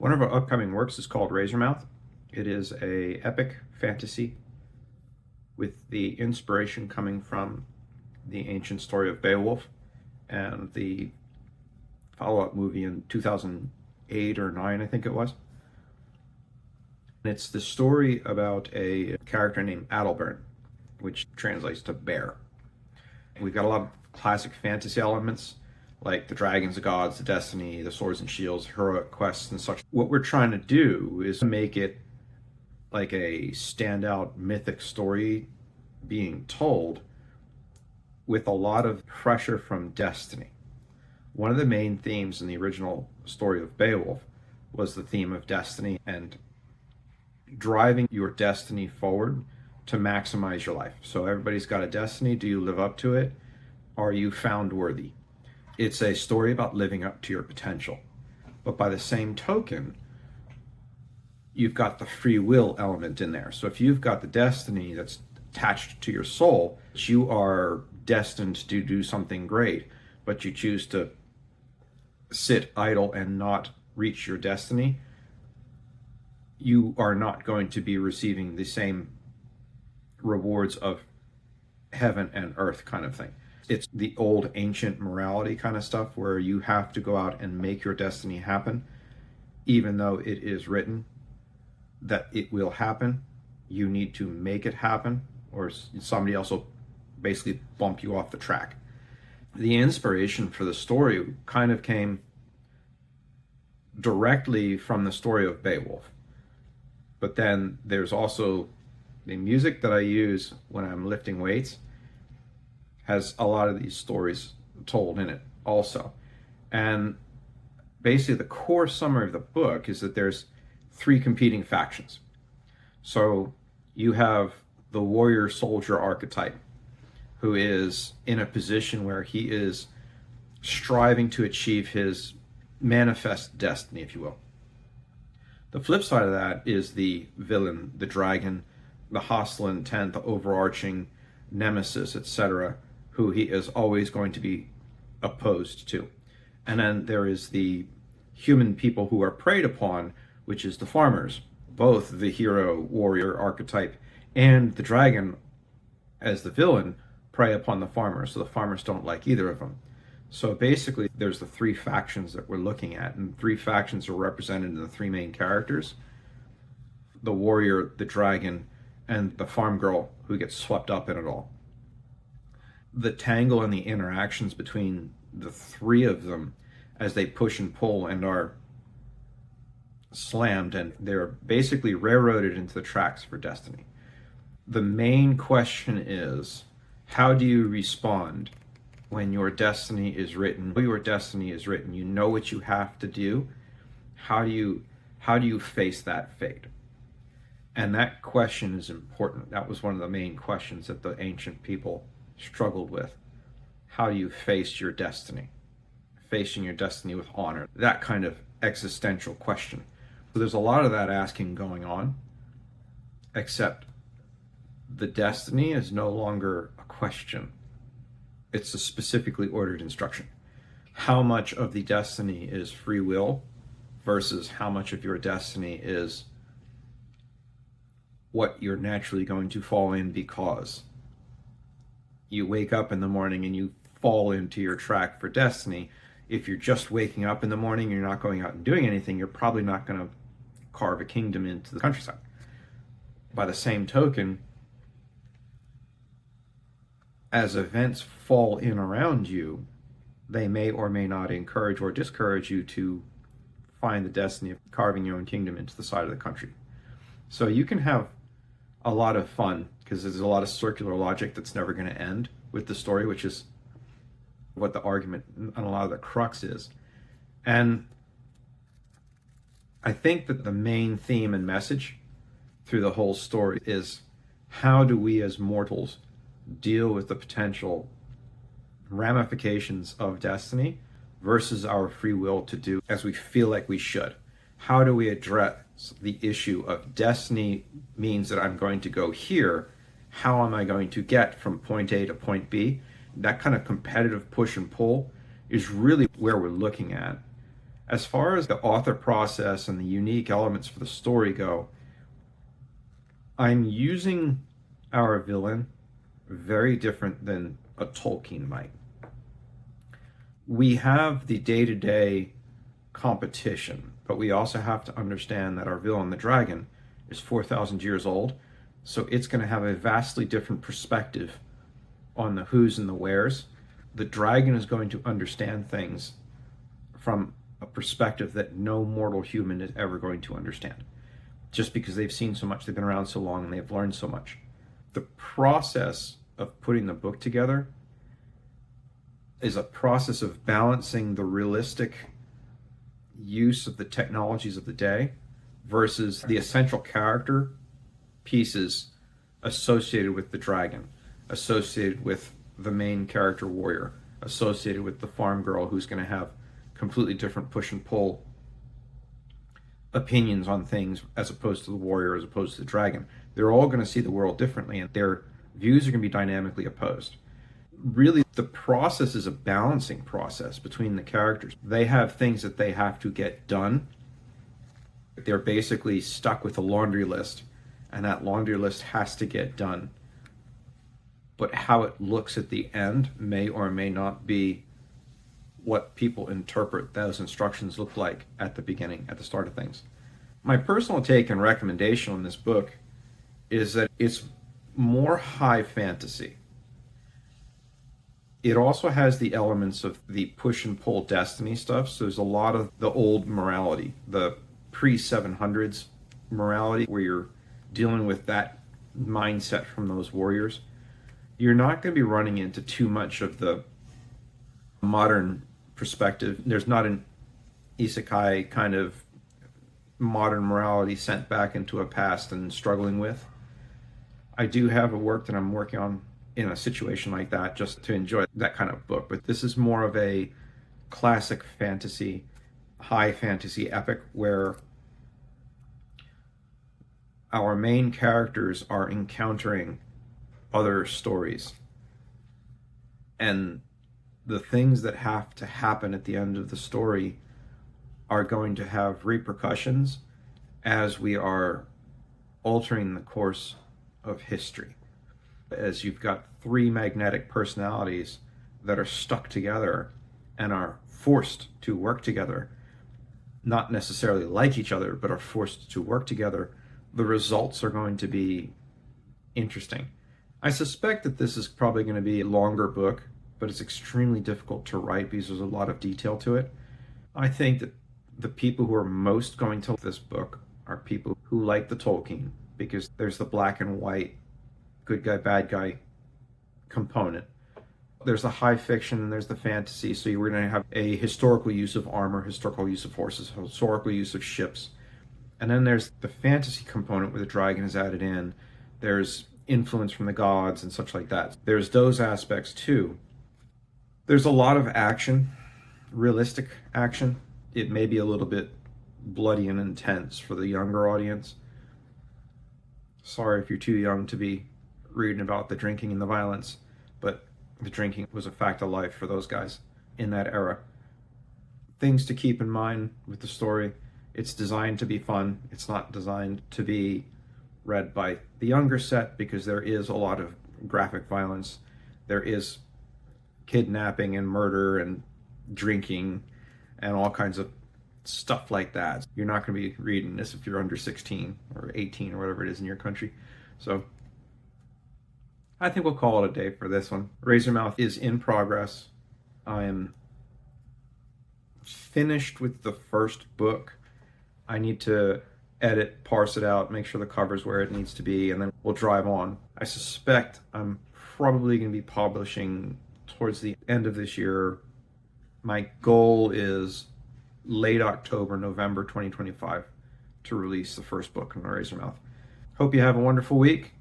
One of our upcoming works is called Razormouth. It is a epic fantasy with the inspiration coming from the ancient story of Beowulf and the follow-up movie in 2008 or 9, I think it was. And it's the story about a character named Adalbern, which translates to bear. We've got a lot of classic fantasy elements, like the dragons, the gods, the destiny, the swords and shields, heroic quests and such. What we're trying to do is make it like a standout mythic story being told with a lot of pressure from destiny. One of the main themes in the original story of Beowulf was the theme of destiny and driving your destiny forward to maximize your life. So everybody's got a destiny. Do you live up to it? Are you found worthy? It's a story about living up to your potential. But by the same token, you've got the free will element in there. So if you've got the destiny that's attached to your soul, you are destined to do something great, but you choose to sit idle and not reach your destiny, you are not going to be receiving the same rewards of heaven and earth kind of thing. It's the old ancient morality kind of stuff where you have to go out and make your destiny happen. Even though it is written that it will happen, you need to make it happen, or somebody else will basically bump you off the track. The inspiration for the story kind of came directly from the story of Beowulf. But then there's also the music that I use when I'm lifting weights has a lot of these stories told in it also. And basically the core summary of the book is that there's 3 competing factions. So you have the warrior soldier archetype who is in a position where he is striving to achieve his manifest destiny, if you will. The flip side of that is the villain, the dragon, the hostile intent, the overarching nemesis, etc., who he is always going to be opposed to. And then there is the human people who are preyed upon, which is the farmers, both the hero warrior archetype and the dragon as the villain prey upon the farmers. So the farmers don't like either of them. So basically there's the 3 factions that we're looking at, and 3 factions are represented in the 3 main characters: the warrior, the dragon, and the farm girl who gets swept up in it all. The tangle and the interactions between the 3 of them as they push and pull and are slammed, and they're basically railroaded into the tracks for destiny. The main question is, how do you respond when your destiny is written? Your destiny is written. You know what you have to do. How do you face that fate? And that question is important. That was one of the main questions that the ancient people struggled with. How do you face your destiny? Facing your destiny with honor. That kind of existential question. So there's a lot of that asking going on, except the destiny is no longer a question. It's a specifically ordered instruction. How much of the destiny is free will versus how much of your destiny is what you're naturally going to fall in because you wake up in the morning and you fall into your track for destiny. If you're just waking up in the morning, you're not going out and doing anything, you're probably not going to carve a kingdom into the countryside. By the same token, as events fall in around you, they may or may not encourage or discourage you to find the destiny of carving your own kingdom into the side of the country. So you can have a lot of fun because there's a lot of circular logic that's never going to end with the story, which is what the argument and a lot of the crux is. And I think that the main theme and message through the whole story is, how do we as mortals deal with the potential ramifications of destiny versus our free will to do as we feel like we should? How do we address the issue of destiny means that I'm going to go here? How am I going to get from point A to point B? That kind of competitive push and pull is really where we're looking at. As far as the author process and the unique elements for the story go, I'm using our villain very different than a Tolkien might. We have the day-to-day competition, but we also have to understand that our villain, the dragon, is 4,000 years old, so it's going to have a vastly different perspective on the who's and the wheres. The dragon is going to understand things from a perspective that no mortal human is ever going to understand, just because they've seen so much, they've been around so long, and they've learned so much. The process of putting the book together is a process of balancing the realistic use of the technologies of the day versus the essential character pieces associated with the dragon, associated with the main character warrior, associated with the farm girl who's going to have completely different push and pull opinions on things as opposed to the warrior, as opposed to the dragon. They're all going to see the world differently, and their views are going to be dynamically opposed. Really, the process is a balancing process between the characters. They have things that they have to get done. They're basically stuck with a laundry list, and that laundry list has to get done. But how it looks at the end may or may not be what people interpret those instructions look like at the beginning, at the start of things. My personal take and recommendation on this book is that it's more high fantasy. It also has the elements of the push and pull destiny stuff, so there's a lot of the old morality, the pre-700s morality, where you're dealing with that mindset from those warriors. You're not going to be running into too much of the modern perspective. There's not an isekai kind of modern morality sent back into a past and struggling with. I do have a work that I'm working on in a situation like that just to enjoy that kind of book, but this is more of a classic fantasy, high fantasy epic where our main characters are encountering other stories, and the things that have to happen at the end of the story are going to have repercussions as we are altering the course of history. As you've got three magnetic personalities that are stuck together and are forced to work together, not necessarily like each other, but are forced to work together, the results are going to be interesting. I suspect that this is probably going to be a longer book, but it's extremely difficult to write because there's a lot of detail to it. I think that the people who are most going to like this book are people who like the Tolkien, because there's the black and white, good guy, bad guy component. There's the high fiction and there's the fantasy, so you're going to have a historical use of armor, historical use of horses, historical use of ships. And then there's the fantasy component where the dragon is added in. There's influence from the gods and such like that. There's those aspects too. There's a lot of action, realistic action. It may be a little bit bloody and intense for the younger audience. Sorry if you're too young to be reading about the drinking and the violence, but the drinking was a fact of life for those guys in that era. Things to keep in mind with the story: it's designed to be fun. It's not designed to be read by the younger set, because there is a lot of graphic violence. There is kidnapping and murder and drinking and all kinds of stuff like that. You're not going to be reading this if you're under 16 or 18 or whatever it is in your country. So I think we'll call it a day for this one. Razormouth is in progress. I am finished with the first book. I need to edit, parse it out, make sure the cover's where it needs to be, and then we'll drive on. I suspect I'm probably going to be publishing towards the end of this year. My goal is late October, November 2025 to release the first book on Razormouth. Hope you have a wonderful week.